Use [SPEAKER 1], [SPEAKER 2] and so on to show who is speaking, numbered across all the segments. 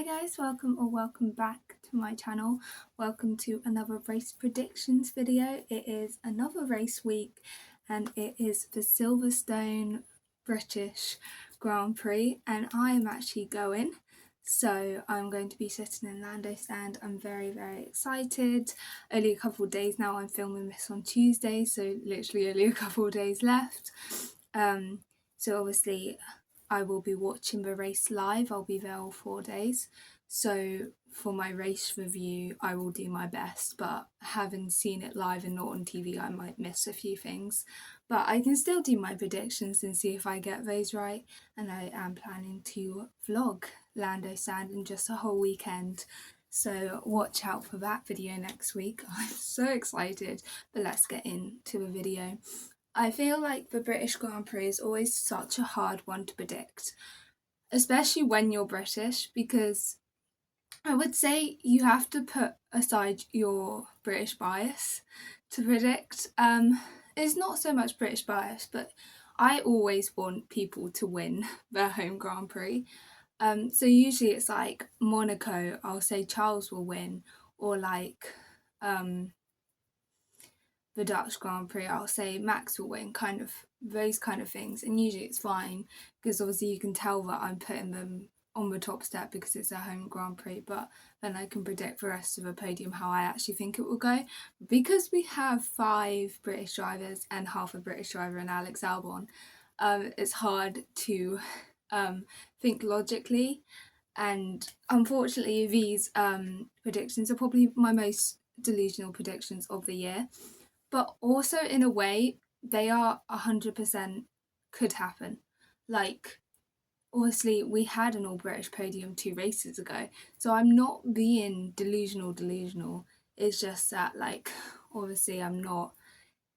[SPEAKER 1] Hi guys, welcome back to my channel. Welcome to another race predictions video. It is another race week and it is the Silverstone British Grand Prix and I am actually going. So I'm going to be sitting in Lando stand. I'm very excited. Only a couple of days now. I'm filming this on Tuesday, so literally only a couple of days left. So obviously I will be watching the race live. I'll be there all 4 days. So for my race review, I will do my best, but having seen it live and not on TV, I might miss a few things. But I can still do my predictions and see if I get those right. And I am planning to vlog Lando Stand in just a whole weekend. So watch out for that video next week. I'm so excited, but let's get into the video. I feel like the British Grand Prix is always such a hard one to predict, especially when you're British, because I would say you have to put aside your British bias to predict. It's not so much British bias, but I always want people to win their home Grand Prix. So usually it's like Monaco, I'll say Charles will win, or like the Dutch Grand Prix, I'll say Max will win, kind of those kind of things. And usually it's fine because obviously you can tell that I'm putting them on the top step because it's their home Grand Prix, but then I can predict the rest of the podium how I actually think it will go. Because we have 5 British drivers and half a British driver in Alex Albon, it's hard to think logically. And unfortunately these predictions are probably my most delusional predictions of the year. But also in a way, they are 100% could happen. Like, obviously, we had an all-British podium 2 races ago, so I'm not being delusional. It's just that, like, obviously I'm not,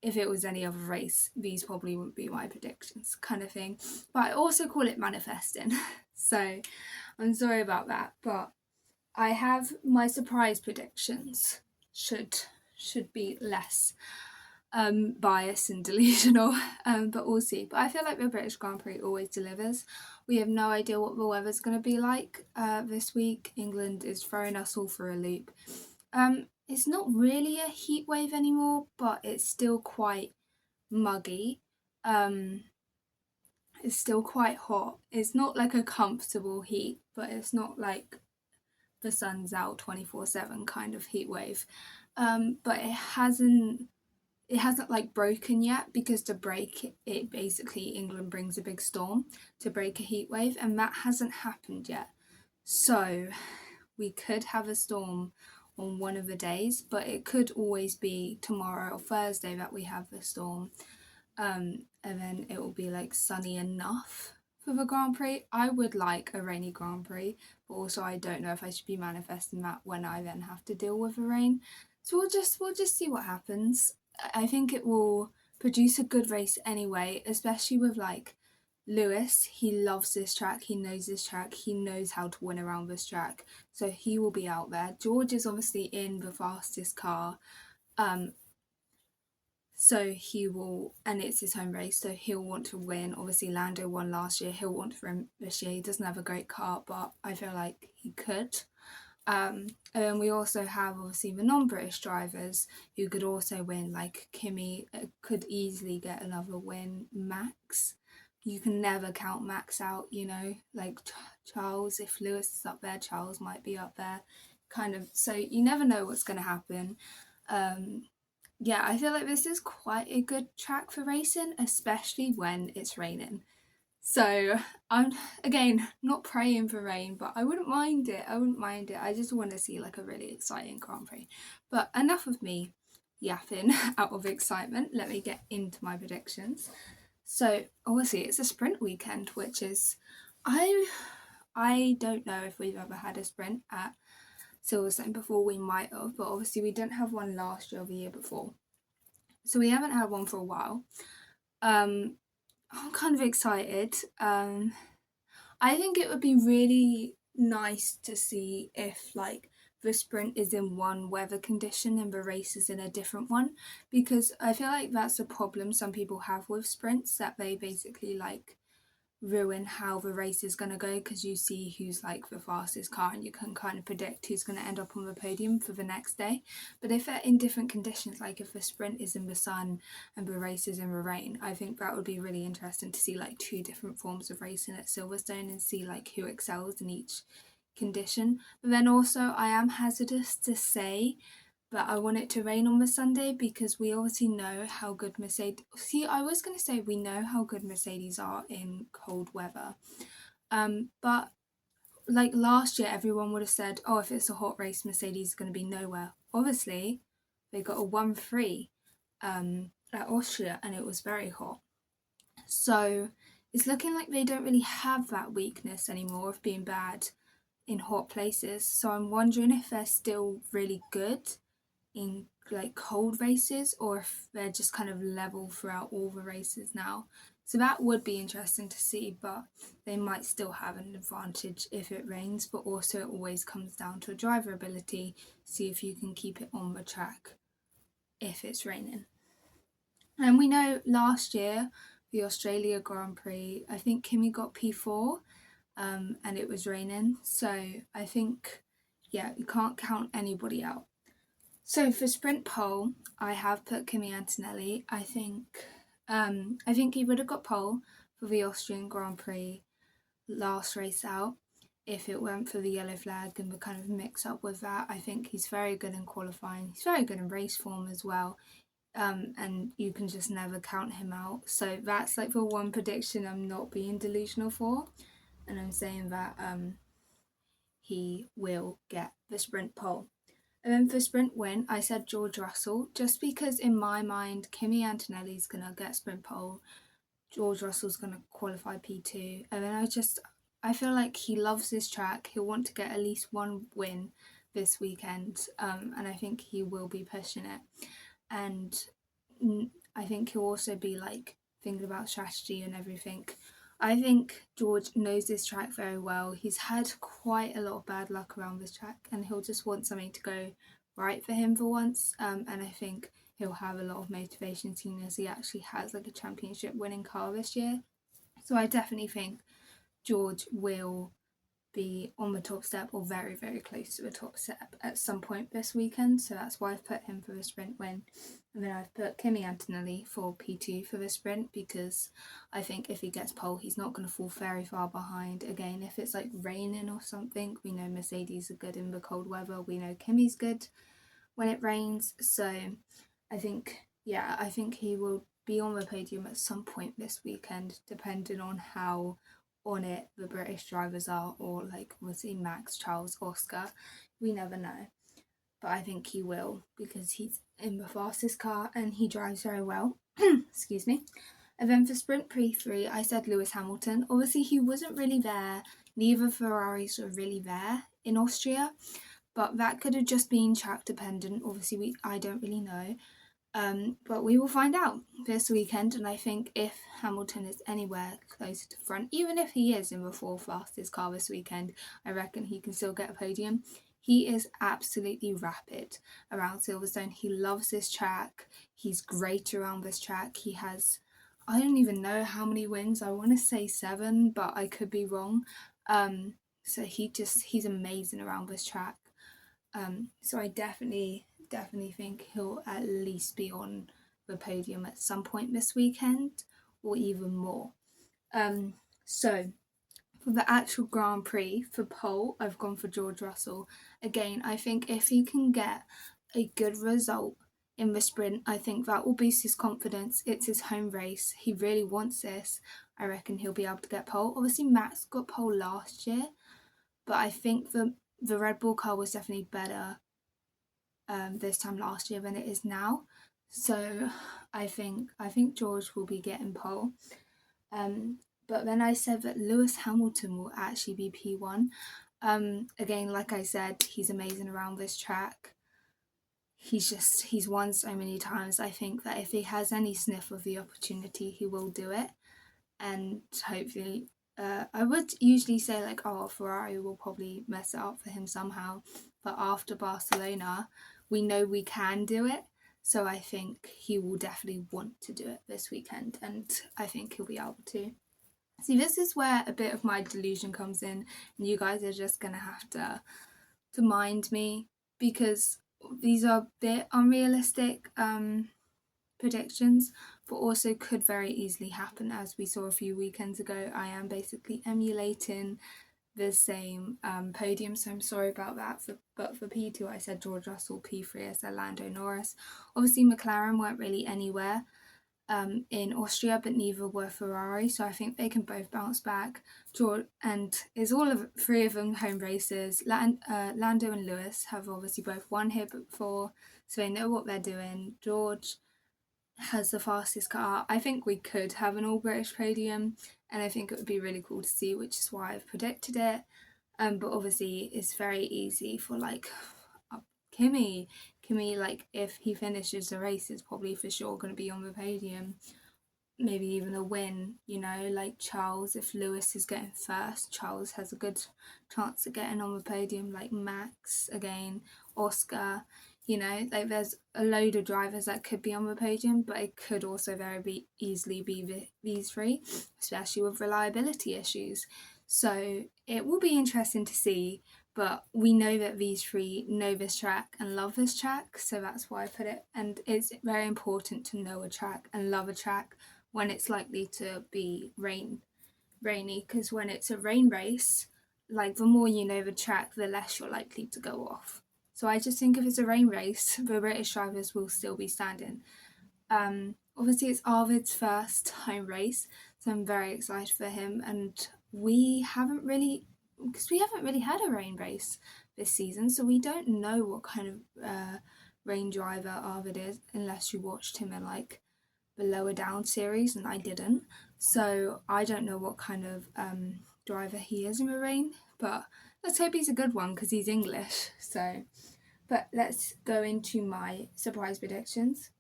[SPEAKER 1] if it was any other race, these probably wouldn't be my predictions, kind of thing. But I also call it manifesting, so I'm sorry about that. But I have my surprise predictions should be less biased and delusional, but we'll see. But I feel like the British Grand Prix always delivers. We have no idea what the weather's going to be like this week. England is throwing us all for a loop. It's not really a heat wave anymore, but it's still quite muggy. It's still quite hot. It's not like a comfortable heat, but it's not like the sun's out 24/7 kind of heat wave. But it hasn't like broken yet, because to break it basically England brings a big storm to break a heat wave, and that hasn't happened yet. So we could have a storm on one of the days, but it could always be tomorrow or Thursday that we have the storm, and then it will be like sunny enough for the Grand Prix. I would like a rainy Grand Prix, but also I don't know if I should be manifesting that when I then have to deal with the rain. So we'll just see what happens. I think it will produce a good race anyway, especially with like Lewis. He loves this track, he knows this track, he knows how to win around this track, so he will be out there. George is obviously in the fastest car, so he will, and it's his home race, so he'll want to win. Obviously Lando won last year, he'll want to win this year. He doesn't have a great car, but I feel like he could. And then we also have obviously the non-British drivers who could also win, like Kimi could easily get another win. Max, you can never count Max out, you know, like Charles, if Lewis is up there, Charles might be up there, kind of, so you never know what's going to happen. Yeah, I feel like this is quite a good track for racing, especially when it's raining. So I'm, again, not praying for rain, but I wouldn't mind it. I just want to see like a really exciting Grand Prix. But enough of me yapping out of excitement. Let me get into my predictions. So obviously it's a sprint weekend, which is, I don't know if we've ever had a sprint at Silverstone before. We might have, but obviously we didn't have one last year or the year before. So we haven't had one for a while. I'm kind of excited. I think it would be really nice to see if like the sprint is in one weather condition and the race is in a different one, because I feel like that's a problem some people have with sprints, that they basically like ruin how the race is going to go, because you see who's like the fastest car and you can kind of predict who's going to end up on the podium for the next day. But if they're in different conditions, like if the sprint is in the sun and the race is in the rain, I think that would be really interesting to see like two different forms of racing at Silverstone and see like who excels in each condition. But then also I am hazardous to say but I want it to rain on the Sunday, because we obviously know how good Mercedes... See, I was going to say we know how good Mercedes are in cold weather. But like last year, everyone would have said, oh, if it's a hot race, Mercedes is going to be nowhere. Obviously, they got a 1-3 at Austria and it was very hot. So it's looking like they don't really have that weakness anymore of being bad in hot places. So I'm wondering if they're still really good in like cold races or if they're just kind of level throughout all the races now. So that would be interesting to see, but they might still have an advantage if it rains, but also it always comes down to a driver ability, see if you can keep it on the track if it's raining. And we know last year, the Australia Grand Prix, I think Kimi got P4 and it was raining. So I think, yeah, you can't count anybody out. So for sprint pole, I have put Kimi Antonelli. I think he would have got pole for the Austrian Grand Prix last race out if it weren't for the yellow flag and the kind of mix up with that. I think he's very good in qualifying. He's very good in race form as well. And you can just never count him out. So that's like the one prediction I'm not being delusional for. And I'm saying that he will get the sprint pole. And then for sprint win, I said George Russell, just because in my mind, Kimi Antonelli's going to get sprint pole, George Russell's going to qualify P2. And then I feel like he loves this track. He'll want to get at least one win this weekend. And I think he will be pushing it. And I think he'll also be like thinking about strategy and everything. I think George knows this track very well. He's had quite a lot of bad luck around this track and he'll just want something to go right for him for once. And I think he'll have a lot of motivation seeing as he actually has like a championship winning car this year. So I definitely think George will be on the top step or very, very close to the top step at some point this weekend. So that's why I've put him for the sprint win. And then I've put Kimi Antonelli for P2 for the sprint, because I think if he gets pole, he's not going to fall very far behind. Again, if it's like raining or something, we know Mercedes are good in the cold weather. We know Kimi's good when it rains. So I think he will be on the podium at some point this weekend, depending on how on it the British drivers are, or like we'll see Max, Charles, Oscar. We never know. But I think he will, because he's in the fastest car and he drives very well. Excuse me. And then for sprint P3, I said Lewis Hamilton. Obviously, he wasn't really there. Neither Ferraris were really there in Austria. But that could have just been track dependent. Obviously, I don't really know. But we will find out this weekend. And I think if Hamilton is anywhere closer to front, even if he is in the fourth fastest car this weekend, I reckon he can still get a podium. He is absolutely rapid around Silverstone. He loves this track. He's great around this track. He has, I don't even know how many wins. I want to say 7, but I could be wrong. So he's amazing around this track. So I definitely think he'll at least be on the podium at some point this weekend, or even more. So for the actual Grand Prix, for pole, I've gone for George Russell. Again, I think if he can get a good result in the sprint, I think that will boost his confidence. It's his home race. He really wants this. I reckon he'll be able to get pole. Obviously, Max got pole last year, but I think the Red Bull car was definitely better this time last year than it is now. So I think George will be getting pole. But then I said that Lewis Hamilton will actually be P1. Again, like I said, he's amazing around this track. He's won so many times. I think that if he has any sniff of the opportunity, he will do it. And hopefully, I would usually say like, oh, Ferrari will probably mess it up for him somehow. But after Barcelona, we know we can do it. So I think he will definitely want to do it this weekend. And I think he'll be able to. See, this is where a bit of my delusion comes in, and you guys are just gonna have to mind me, because these are a bit unrealistic predictions, but also could very easily happen. As we saw a few weekends ago, I am basically emulating the same podium, so I'm sorry about that. But for P2 I said George Russell, P3 I said Lando Norris. Obviously McLaren weren't really anywhere in Austria, but neither were Ferrari, so I think they can both bounce back. And it's all of three of them home races. Lando and Lewis have obviously both won here before, so they know what they're doing. George has the fastest car. I think we could have an all British podium, and I think it would be really cool to see, which is why I've predicted it. But obviously, it's very easy for like Kimi. Kimi, like if he finishes the race, is probably for sure going to be on the podium. Maybe even a win, you know, like Charles. If Lewis is getting first, Charles has a good chance of getting on the podium. Like Max again, Oscar. You know, like there's a load of drivers that could be on the podium, but it could also very easily be these three, especially with reliability issues. So it will be interesting to see, but we know that these three know this track and love this track, so that's why I put it. And it's very important to know a track and love a track when it's likely to be rainy, because when it's a rain race, like the more you know the track, the less you're likely to go off. So I just think if it's a rain race, the British drivers will still be standing. Obviously it's Arvid's first home race, so I'm very excited for him. And we haven't really had a rain race this season, so we don't know what kind of rain driver Arvid is unless you watched him in like the lower down series, and I didn't. So I don't know what kind of driver he is in the rain, but let's hope he's a good one because he's English. So, but let's go into my surprise predictions.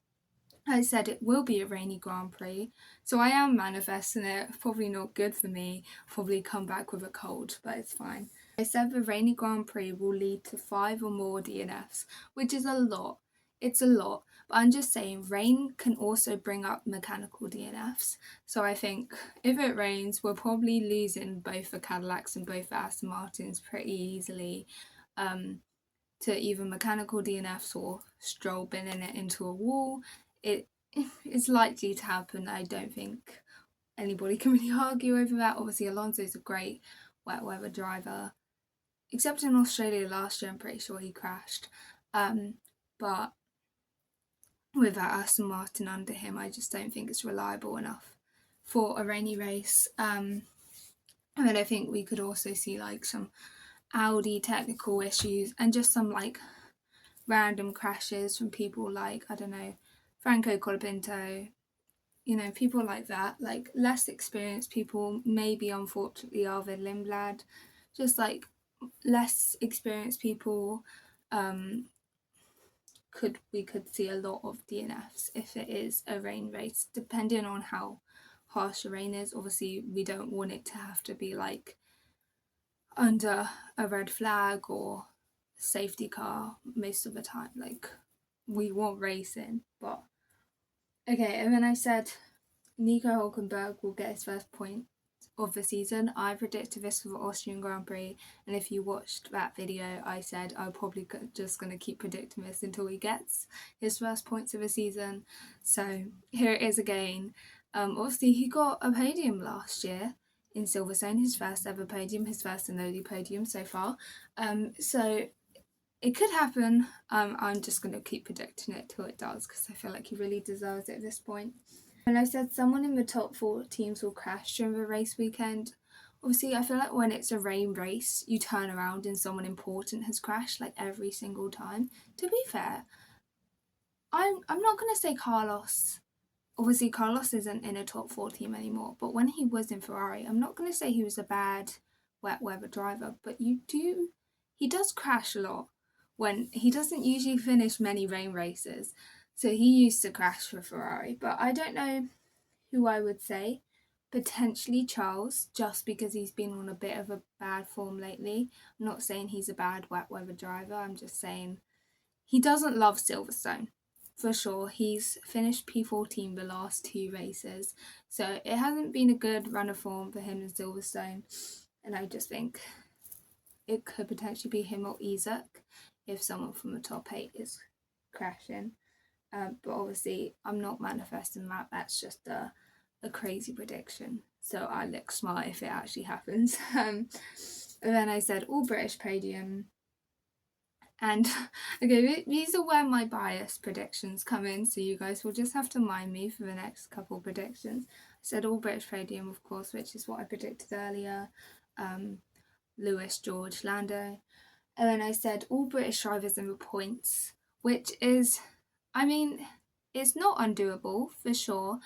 [SPEAKER 1] I said it will be a rainy Grand Prix, so I am manifesting it. Probably not good for me, probably come back with a cold, but it's fine. I said the rainy Grand Prix will lead to 5 or more DNFs, which is a lot. It's a lot, but I'm just saying rain can also bring up mechanical DNFs. So I think if it rains, we're probably losing both the Cadillacs and both the Aston Martins pretty easily. To either mechanical DNFs or Stroll binning it into a wall. It is likely to happen. I don't think anybody can really argue over that. Obviously, Alonso's a great wet weather driver, except in Australia last year. I'm pretty sure he crashed. But with that Aston Martin under him, I just don't think it's reliable enough for a rainy race. And then I think we could also see like some Audi technical issues and just some like random crashes from people like, I don't know, Franco Colapinto, you know, people like that, like less experienced people, maybe unfortunately Arvid Lindblad, just like less experienced people. We could see a lot of DNFs if it is a rain race, depending on how harsh the rain is. Obviously, we don't want it to have to be like under a red flag or safety car most of the time. Like, we want racing, but okay. And then I said Nico Hulkenberg will get his first point of the season. I predicted this for the Austrian Grand Prix, and if you watched that video, I said I'm probably just going to keep predicting this until he gets his first points of the season. So here it is again. Obviously, he got a podium last year in Silverstone, his first ever podium, his first and only podium so far. So it could happen. I'm just going to keep predicting it till it does because I feel like he really deserves it at this point. And I said someone in the top 4 teams will crash during the race weekend. Obviously, I feel like when it's a rain race, you turn around and someone important has crashed like every single time. To be fair, I'm not going to say Carlos. Obviously, Carlos isn't in a top 4 team anymore, but when he was in Ferrari, I'm not going to say he was a bad wet weather driver, but he does crash a lot when he doesn't usually finish many rain races. So he used to crash for Ferrari, but I don't know who I would say. Potentially Charles, just because he's been on a bit of a bad form lately. I'm not saying he's a bad wet weather driver, I'm just saying he doesn't love Silverstone. for sure. He's finished P14 the last 2 races, so it hasn't been a good run of form for him in Silverstone, and I just think it could potentially be him or Isaac if someone from the top 8 is crashing. But obviously, I'm not manifesting that. That's just a crazy prediction. So I look smart if it actually happens. And then I said all British podium. And okay, these are where my bias predictions come in. So you guys will just have to mind me for the next couple predictions. I said all British podium, of course, which is what I predicted earlier. Lewis, George, Lando. And then I said all British drivers in the points, which is, I mean, it's not undoable for sure.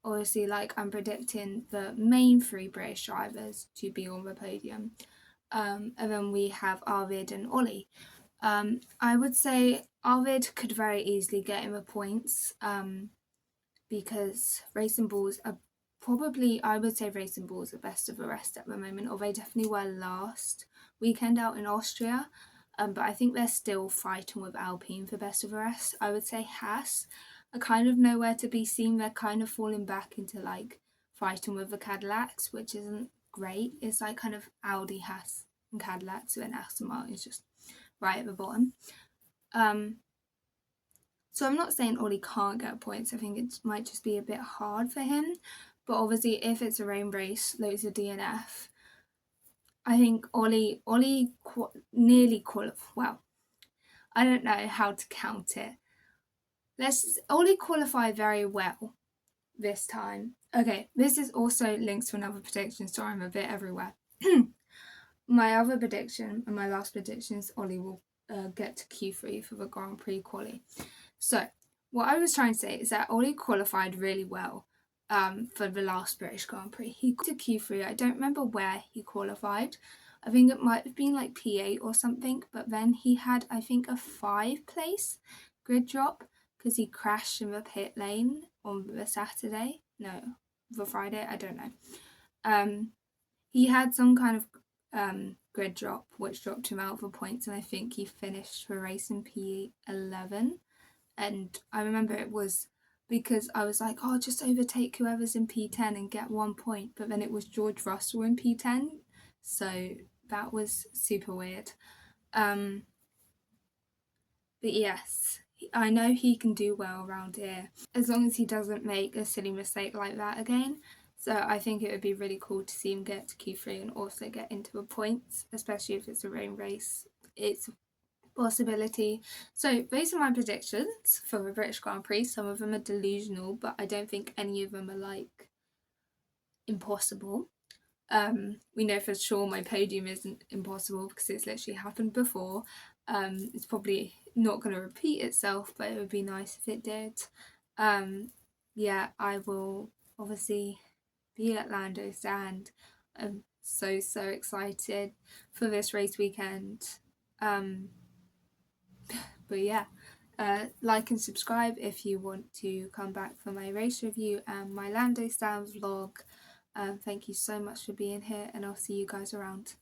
[SPEAKER 1] Obviously, like I'm predicting the main 3 British drivers to be on the podium. And then we have Arvid and Ollie. I would say Arvid could very easily get in the points because Racing Bulls are probably, I would say Racing Bulls are best of the rest at the moment, or they definitely were last weekend out in Austria. But I think they're still fighting with Alpine for best of the rest. I would say Haas are kind of nowhere to be seen. They're kind of falling back into like fighting with the Cadillacs, which isn't great. It's like kind of Audi, Haas and Cadillacs, and Aston Martin's just right at the bottom. So I'm not saying Ollie can't get points. I think it might just be a bit hard for him. But obviously, if it's a rain race, loads of DNF, I think Ollie nearly qualified. Well, I don't know how to count it. Ollie qualified very well this time. Okay, this is also linked to another prediction, so I'm a bit everywhere. My other prediction and my last prediction is Ollie will get to Q3 for the Grand Prix quali. So what I was trying to say is that Ollie qualified really well for the last British Grand Prix. He got to Q3. I don't remember where he qualified. I think it might have been like P8 or something, but then he had, I think, a 5th place grid drop because he crashed in the pit lane on the Saturday. No, the Friday, I don't know. He had some kind of grid drop which dropped him out of the points, and I think he finished the race in P11. And I remember it was because I was like, oh, just overtake whoever's in P10 and get 1 point. But then it was George Russell in P10. So that was super weird. But yes, I know he can do well around here as long as he doesn't make a silly mistake like that again. So I think it would be really cool to see him get to Q3 and also get into the points, especially if it's a rain race. It's possibility. So those are my predictions for the British Grand Prix. Some of them are delusional, but I don't think any of them are like impossible. We know for sure my podium isn't impossible because it's literally happened before. It's probably not going to repeat itself, but it would be nice if it did. Yeah, I will obviously be at Lando stand. I'm so excited for this race weekend. But yeah, like and subscribe if you want to come back for my race review and my Lando stand vlog. Thank you so much for being here, and I'll see you guys around.